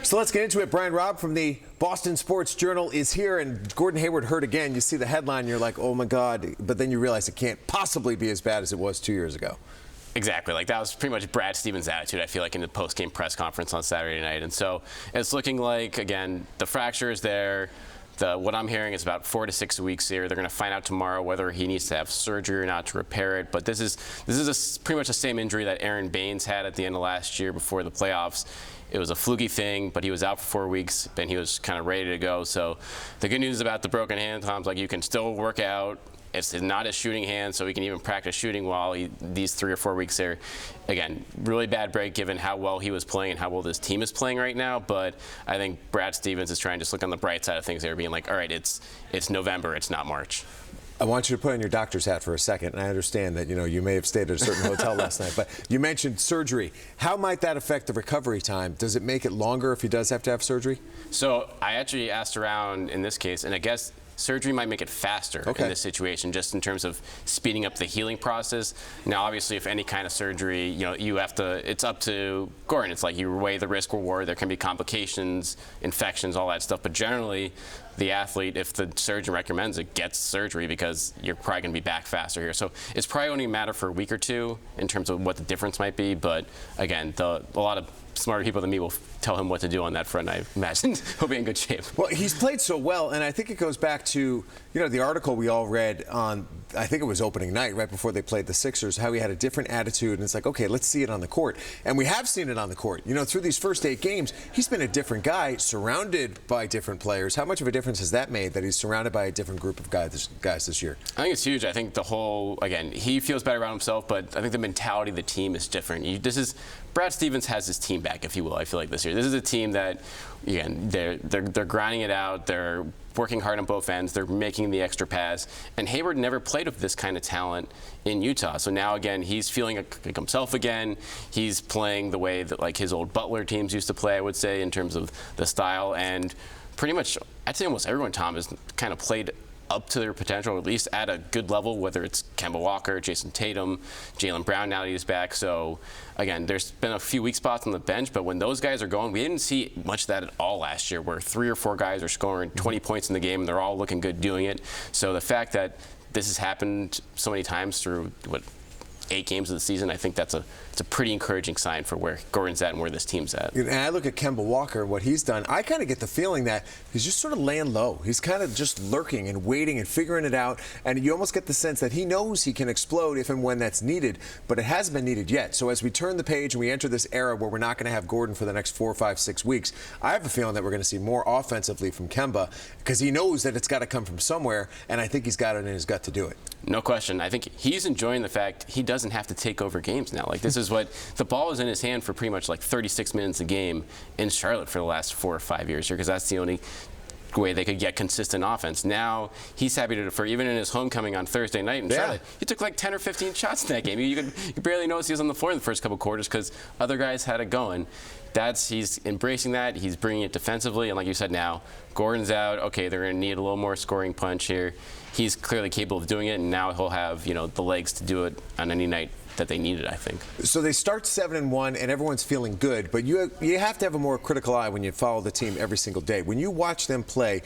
So let's get into it. Brian Robb from the Boston Sports Journal is here, and Gordon Hayward hurt again. You see the headline, you're like, oh my God, but then you realize it can't possibly be as bad as it was 2 years ago. Exactly. Like, that was pretty much Brad Stevens' attitude, I feel like, in the post-game press conference on Saturday night. And so it's looking like, again, the fracture is there. What I'm hearing is about 4 to 6 weeks here. They're going to find out tomorrow whether he needs to have surgery or not to repair it. But this is pretty much the same injury that Aaron Baines had at the end of last year before the playoffs. It was a fluky thing, but he was out for 4 weeks, and he was kind of ready to go. So the good news about the broken hand, Tom's like, you can still work out. It's not his shooting hand, so he can even practice shooting while these 3 or 4 weeks there. Again, really bad break given how well he was playing and how well this team is playing right now. But I think Brad Stevens is trying to just look on the bright side of things there, being like, all right, it's November, it's not March. I want you to put on your doctor's hat for a second, and I understand that you may have stayed at a certain hotel last night, but you mentioned surgery. How might that affect the recovery time? Does it make it longer if he does have to have surgery? So I actually asked around in this case, and I guess surgery might make it faster in this situation, just in terms of speeding up the healing process. Now, obviously, if any kind of surgery, you have to, it's up to Gordon. It's like you weigh the risk reward. There can be complications, infections, all that stuff. But generally, the athlete, if the surgeon recommends it, gets surgery because you're probably going to be back faster here. So it's probably only a matter for a week or two in terms of what the difference might be. But again, a lot of smarter people than me will tell him what to do on that front. I imagine he'll be in good shape. Well, he's played so well, and I think it goes back to the article we all read on, I think it was opening night, right before they played the Sixers, how he had a different attitude, and it's like, okay, let's see it on the court. And we have seen it on the court. Through these first 8 games, he's been a different guy, surrounded by different players. How much of a difference has that made, that he's surrounded by a different group of guys this year? I think it's huge. I think the whole, again, he feels better about himself, but I think the mentality of the team is different. Brad Stevens has his team back, if you will, I feel like, this year. This is a team that, again, they're grinding it out. They're working hard on both ends. They're making the extra pass. And Hayward never played with this kind of talent in Utah. So now, again, he's feeling like himself again. He's playing the way that, like, his old Butler teams used to play, I would say, in terms of the style. And pretty much, I'd say almost everyone, Tom, has kind of played up to their potential, or at least at a good level, whether it's Kemba Walker, Jason Tatum, Jaylen Brown now that he's back. So, again, there's been a few weak spots on the bench, but when those guys are going, we didn't see much of that at all last year, where 3 or 4 guys are scoring 20 points in the game, and they're all looking good doing it. So the fact that this has happened so many times through, 8 games of the season, I think it's a pretty encouraging sign for where Gordon's at and where this team's at. And I look at Kemba Walker and what he's done, I kind of get the feeling that he's just sort of laying low. He's kind of just lurking and waiting and figuring it out, and you almost get the sense that he knows he can explode if and when that's needed, but it hasn't been needed yet. So as we turn the page and we enter this era where we're not going to have Gordon for the next 4, 5, 6 weeks, I have a feeling that we're going to see more offensively from Kemba, because he knows that it's got to come from somewhere, and I think he's got it in his gut to do it. No question. I think he's enjoying the fact he doesn't have to take over games now. Like, this is what the ball is in his hand for pretty much like 36 minutes a game in Charlotte for the last 4 or 5 years here, because that's the only way they could get consistent offense. Now he's happy to defer. Even in his homecoming on Thursday night in Charlotte, he took like 10 or 15 shots in that game. You could barely notice he was on the floor in the first couple quarters because other guys had it going. He's embracing that. He's bringing it defensively, and like you said, now Gordon's out. Okay, they're going to need a little more scoring punch here. He's clearly capable of doing it, and now he'll have the legs to do it on any night that they need it, I think. So they start 7-1, and everyone's feeling good, but you have to have a more critical eye when you follow the team every single day. When you watch them play,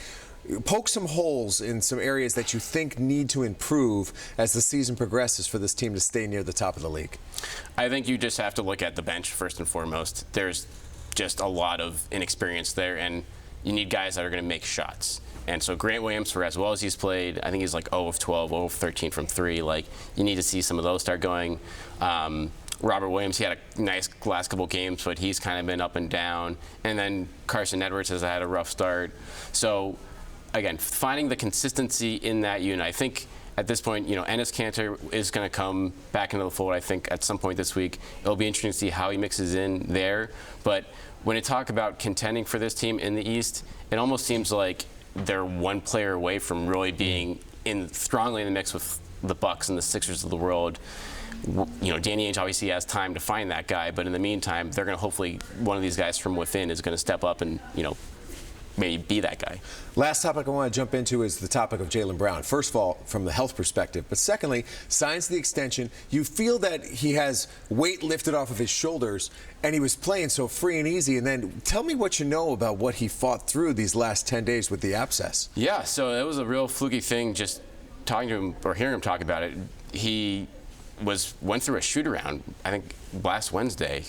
poke some holes in some areas that you think need to improve as the season progresses for this team to stay near the top of the league. I think you just have to look at the bench first and foremost. There's just a lot of inexperience there, and you need guys that are going to make shots. And so Grant Williams, for as well as he's played, I think he's like 0 of 12, 0 of 13 from 3. Like, you need to see some of those start going. Robert Williams, he had a nice last couple games, but he's kind of been up and down. And then Carson Edwards has had a rough start. So, again, finding the consistency in that unit. I think at this point, Enes Kanter is going to come back into the fold, I think, at some point this week. It'll be interesting to see how he mixes in there. But when you talk about contending for this team in the East, it almost seems like they're one player away from really being strongly in the mix with the Bucks and the Sixers of the world. Danny Ainge obviously has time to find that guy, but in the meantime, they're going to hopefully, one of these guys from within is going to step up and, maybe be that guy. Last topic I want to jump into is the topic of Jaylen Brown. First of all, from the health perspective, but secondly, signs the extension. You feel that he has weight lifted off of his shoulders, and he was playing so free and easy. And then tell me what you know about what he fought through these last 10 days with the abscess. Yeah, so it was a real fluky thing. Just talking to him or hearing him talk about it, he went through a shoot around, I think last Wednesday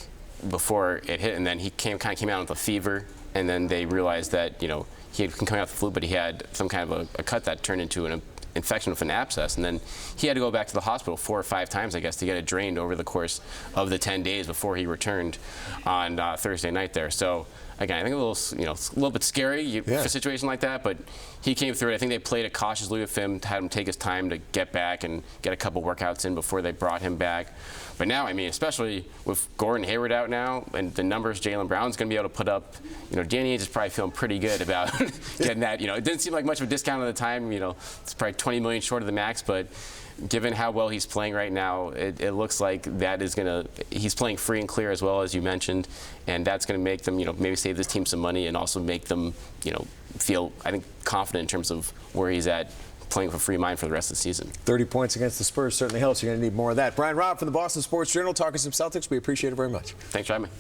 before it hit, and then he came out with a fever, and then they realized that he had come out with the flu, but he had some kind of a cut that turned into an infection with an abscess, and then he had to go back to the hospital 4 or 5 times, I guess, to get it drained over the course of the 10 days before he returned on Thursday night there. So again, I think a little bit scary for a situation like that, but he came through it. I think they played it cautiously with him, had him take his time to get back and get a couple workouts in before they brought him back. But now, I mean, especially with Gordon Hayward out now and the numbers Jaylen Brown's going to be able to put up, Danny Ainge is probably feeling pretty good about getting that. It didn't seem like much of a discount at the time. It's probably $20 million short of the max, but given how well he's playing right now, it looks like that is he's playing free and clear as well, as you mentioned, and that's going to make them, maybe save this team some money and also make them, feel, I think, confident in terms of where he's at, playing for free mind for the rest of the season. 30 points against the Spurs certainly helps. You're going to need more of that. Brian Robb from the Boston Sports Journal talking some Celtics. We appreciate it very much. Thanks for having me.